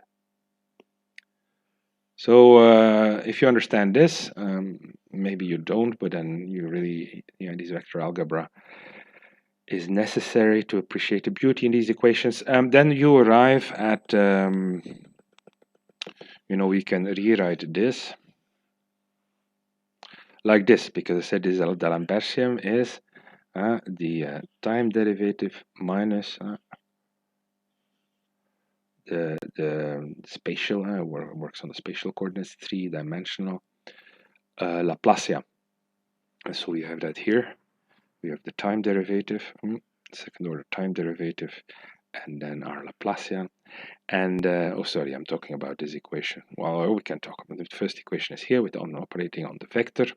So if you understand this, maybe you don't, but then you really, you know, this vector algebra is necessary to appreciate the beauty in these equations. Then you arrive at you know, we can rewrite this like this, because I said this D'Alembertian is the time derivative minus the spatial, works on the spatial coordinates, three-dimensional Laplacian. And so we have that here. We have the time derivative, second order time derivative, and then our Laplacian. And oh, sorry, I'm talking about this equation. Well, we can talk about the first equation is here with operating on the vector.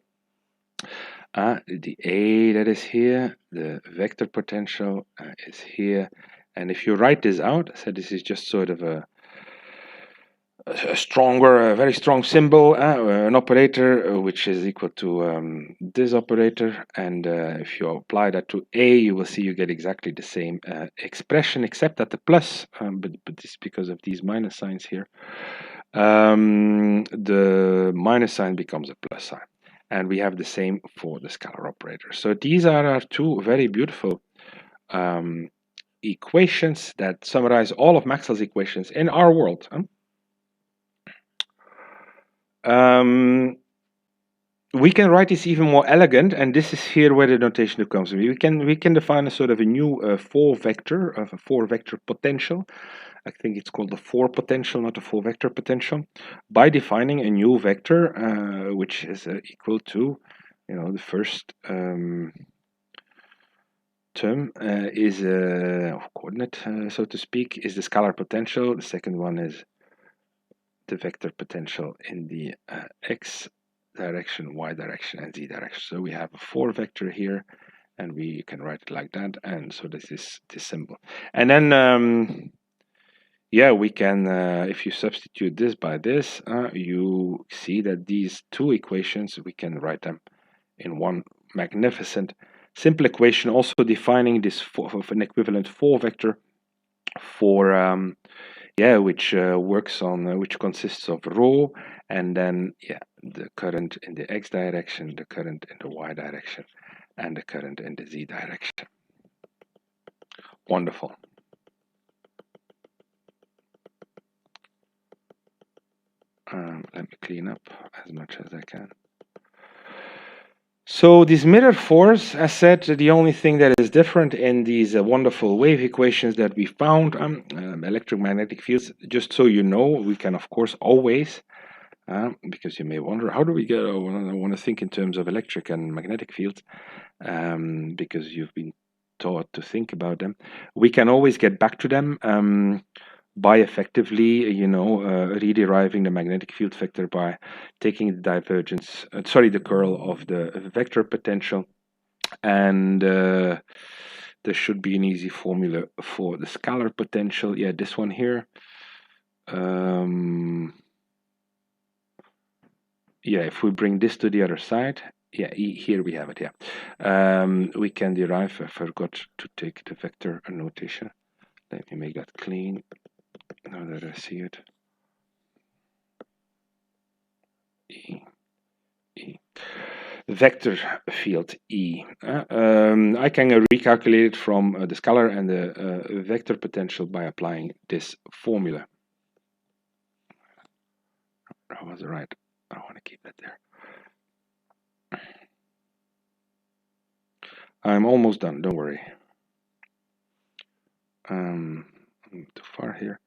The A that is here, the vector potential is here. And if you write this out, so this is just sort of a stronger, a very strong symbol, an operator which is equal to this operator. And if you apply that to A, you will see you get exactly the same expression, except that the plus, but this is because of these minus signs here. The minus sign becomes a plus sign. And we have the same for the scalar operator. So these are our two very beautiful equations that summarize all of Maxwell's equations in our world. We can write this even more elegant, and this is here where the notation comes in. We can define a sort of a new four vector potential. I think it's called the four potential, not the four vector potential, by defining a new vector which is equal to, the first term is coordinate, so to speak, is the scalar potential. The second one is the vector potential in the x direction, y direction, and z direction. So we have a four vector here, and we can write it like that. And so this is this symbol. And then yeah, we can, if you substitute this by this, you see that these two equations, we can write them in one magnificent simple equation, also defining this of an equivalent four vector for which works on which consists of rho, and then the current in the x direction, the current in the y direction, and the current in the z direction. Wonderful. Let me clean up as much as I can. So these mirror force, as said, the only thing that is different in these wonderful wave equations that we found, electromagnetic fields, just so you know, we can of course always, because you may wonder, how do we get, I want to think in terms of electric and magnetic fields, because you've been taught to think about them. We can always get back to them by effectively, rederiving the magnetic field vector by taking the divergence, the curl of the vector potential, and there should be an easy formula for the scalar potential. Yeah, this one here. If we bring this to the other side, here we have it. We can derive. I forgot to take the vector notation. Let me make that clean. Now that I see it, vector field E. I can recalculate it from the scalar and the vector potential by applying this formula. I was right. I want to keep that there. I'm almost done. Don't worry. I'm too far here.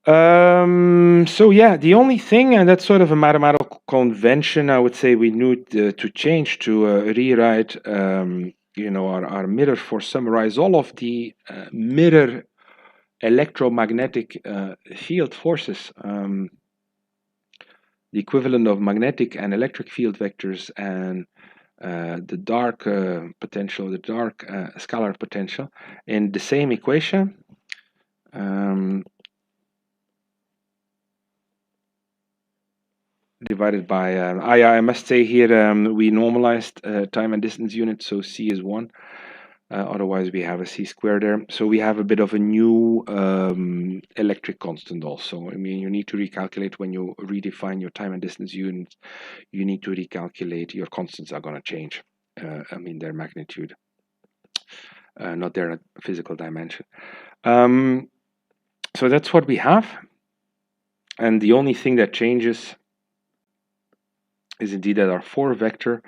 So the only thing, and that's sort of a mathematical convention, I would say we need to change to rewrite, our mirror force, summarize all of the mirror electromagnetic field forces, the equivalent of magnetic and electric field vectors, and the dark potential, the dark scalar potential in the same equation. Divided by I must say here we normalized time and distance units, so C is 1, otherwise we have a C squared there, so we have a bit of a new electric constant also. I mean, you need to recalculate when you redefine your time and distance units. You need to recalculate, your constants are going to change, their magnitude, not their physical dimension. So that's what we have, and the only thing that changes is indeed that our four vector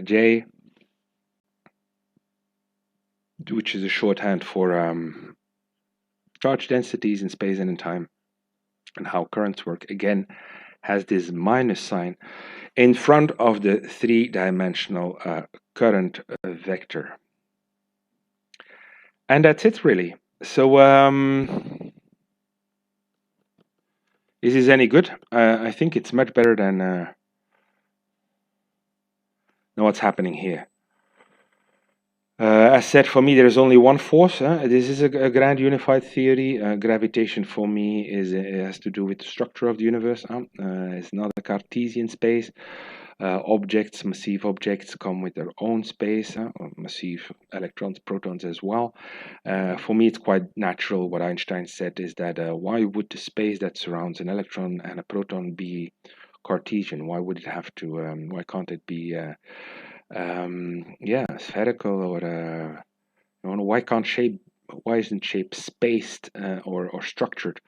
J, which is a shorthand for charge densities in space and in time, and how currents work, again has this minus sign in front of the three-dimensional current vector. And that's it, really. So is this any good? I think it's much better than Now what's happening here? As said, for me, there is only one force. This is a grand unified theory. Gravitation, for me, it has to do with the structure of the universe. It's not a Cartesian space. Objects, massive objects, come with their own space, or massive electrons, protons as well. For me, it's quite natural. What Einstein said is that why would the space that surrounds an electron and a proton be Cartesian? Why would it have to? Why can't it be? Yeah, spherical or why isn't shape spaced or structured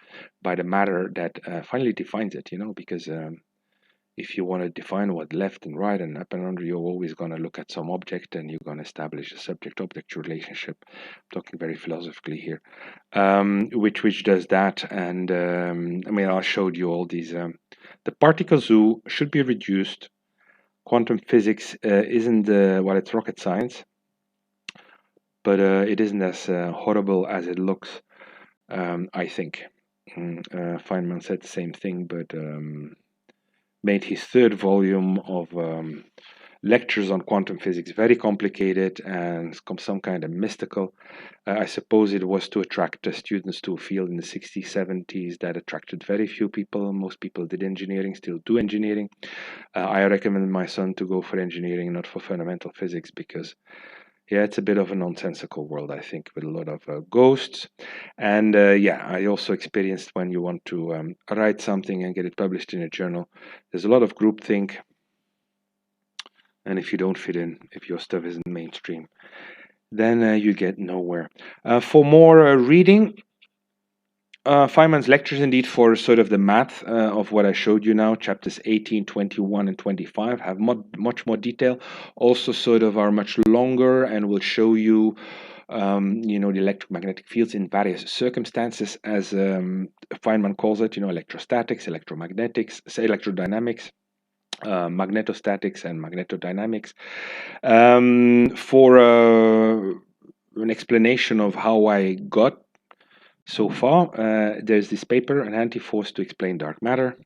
by the matter that finally defines it? Because if you want to define what left and right and up and under, you're always going to look at some object and you're going to establish a subject-object relationship. I'm talking very philosophically here, which does that. And I mean, I showed you all these. The particle zoo should be reduced. Quantum physics isn't it's rocket science, but it isn't as horrible as it looks. I think Feynman said the same thing, but made his third volume of lectures on quantum physics very complicated and some kind of mystical. I suppose it was to attract students to a field in the 60s, 70s that attracted very few people. Most people did engineering, still do engineering. I recommend my son to go for engineering, not for fundamental physics, because yeah, it's a bit of a nonsensical world, I think, with a lot of ghosts. And yeah, I also experienced when you want to write something and get it published in a journal, there's a lot of groupthink. And if you don't fit in, if your stuff isn't mainstream, then you get nowhere. For more reading, Feynman's lectures, indeed, for sort of the math of what I showed you now, chapters 18, 21, and 25 have much more detail. Also, sort of are much longer and will show you, the electromagnetic fields in various circumstances, as Feynman calls it. Electrostatics, electromagnetics, electrodynamics. Magnetostatics and magnetodynamics. For an explanation of how I got so far, there's this paper, An Anti-Force to Explain Dark Matter.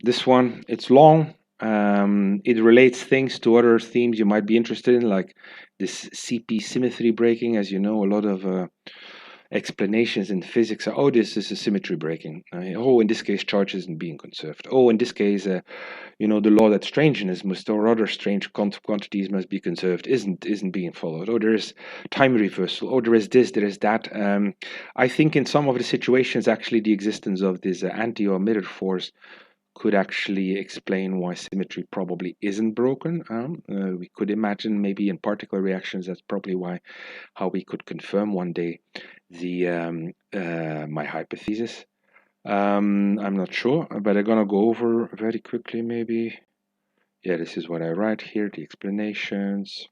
This one, it's long. It relates things to other themes you might be interested in, like this CP symmetry breaking. As you know, a lot of explanations in physics are, this is a symmetry breaking. In this case, charge isn't being conserved. In this case, the law that strangeness must, or other strange quantities must be conserved isn't being followed. There is time reversal. There is this, there is that. I think in some of the situations, actually, the existence of this anti or mirror force could actually explain why symmetry probably isn't broken. We could imagine maybe in particle reactions, that's probably how we could confirm one day my hypothesis. I'm not sure, but I'm gonna go over very quickly maybe. Yeah, this is what I write here, the explanations.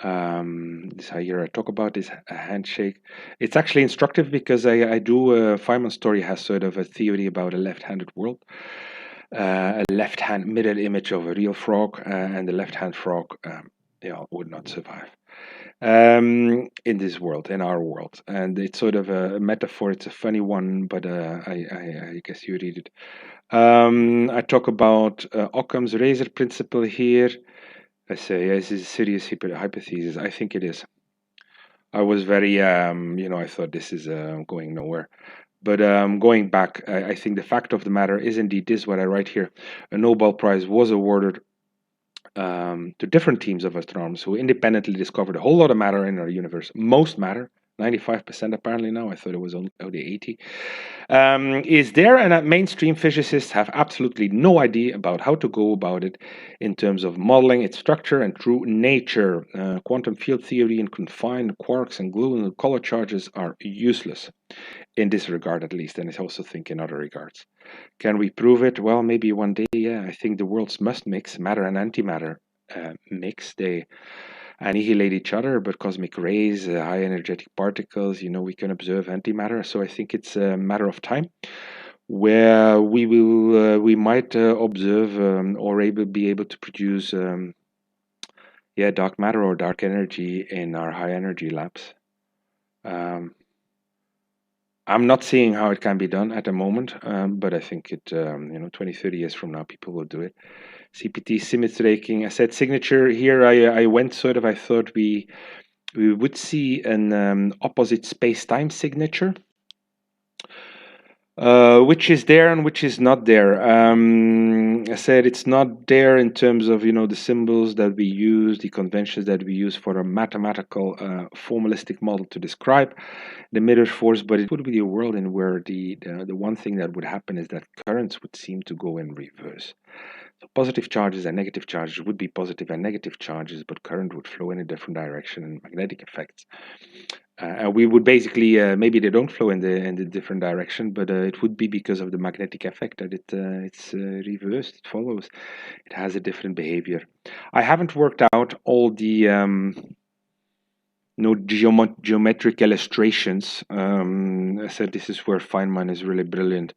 This here I talk about this handshake. It's actually instructive because I do Feynman's story has sort of a theory about a left-handed world, a left-hand mirror image of a real frog, and the left-hand frog, would not survive in this world, in our world. And it's sort of a metaphor. It's a funny one, but I guess you read it. I talk about Occam's razor principle here. I say, this is a serious hypothesis. I think it is. I was very, I thought this is going nowhere. But going back, I think the fact of the matter is indeed this, what I write here. A Nobel Prize was awarded to different teams of astronomers who independently discovered a whole lot of matter in our universe. Most matter, 95% apparently now. I thought it was only 80. Is there, and mainstream physicists have absolutely no idea about how to go about it in terms of modeling its structure and true nature. Quantum field theory and confined quarks and glue and color charges are useless in this regard, at least, and I also think in other regards. Can we prove it? Well, maybe one day, yeah. I think the worlds must mix. Matter and antimatter mix. They annihilate each other, but cosmic rays, high energetic particles, we can observe antimatter. So I think it's a matter of time where we might observe or be able to produce dark matter or dark energy in our high energy labs. I'm not seeing how it can be done at the moment, but I think it, 20, 30 years from now, people will do it. CPT symmetric. I said signature here. I went sort of. I thought we would see an opposite space-time signature, which is there and which is not there. I said it's not there in terms of the symbols that we use, the conventions that we use for a mathematical formalistic model to describe the mirror force, but it would be a world in where the one thing that would happen is that currents would seem to go in reverse. So positive charges and negative charges would be positive and negative charges, but current would flow in a different direction, and magnetic effects. And we would basically maybe they don't flow in the different direction, but it would be because of the magnetic effect that it's reversed. It follows. It has a different behavior. I haven't worked out all the geometric illustrations. I said this is where Feynman is really brilliant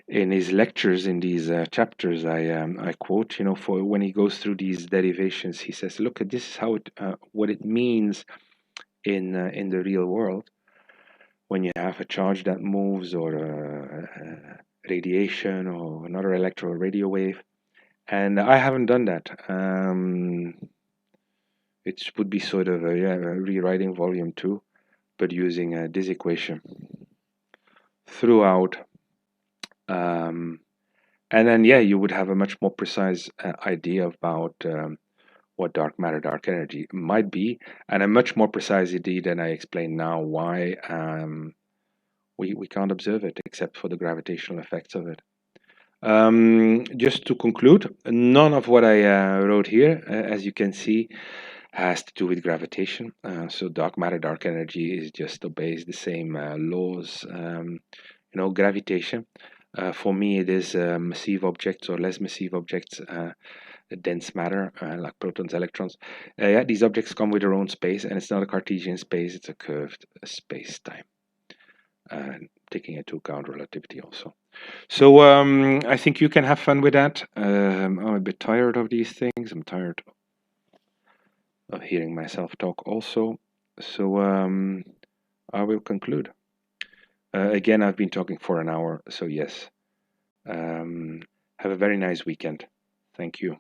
in his lectures in these chapters. I quote, for when he goes through these derivations, he says, "Look, this is how it what it means in the real world when you have a charge that moves or radiation or another electro radio wave." And I haven't done that. It would be sort of a rewriting volume 2, but using this equation throughout. And then, you would have a much more precise idea about what dark matter, dark energy might be, and a much more precise idea than I explained now why we can't observe it except for the gravitational effects of it. Just to conclude, none of what I wrote here, as you can see, has to do with gravitation. So dark matter, dark energy is just obeys the same laws. Gravitation. For me, it is massive objects or less massive objects, dense matter, like protons, electrons. These objects come with their own space, and it's not a Cartesian space, it's a curved space-time, taking into account relativity also. So I think you can have fun with that. I'm a bit tired of these things. I'm tired of hearing myself talk also. So I will conclude. Again, I've been talking for an hour, so yes. Have a very nice weekend. Thank you.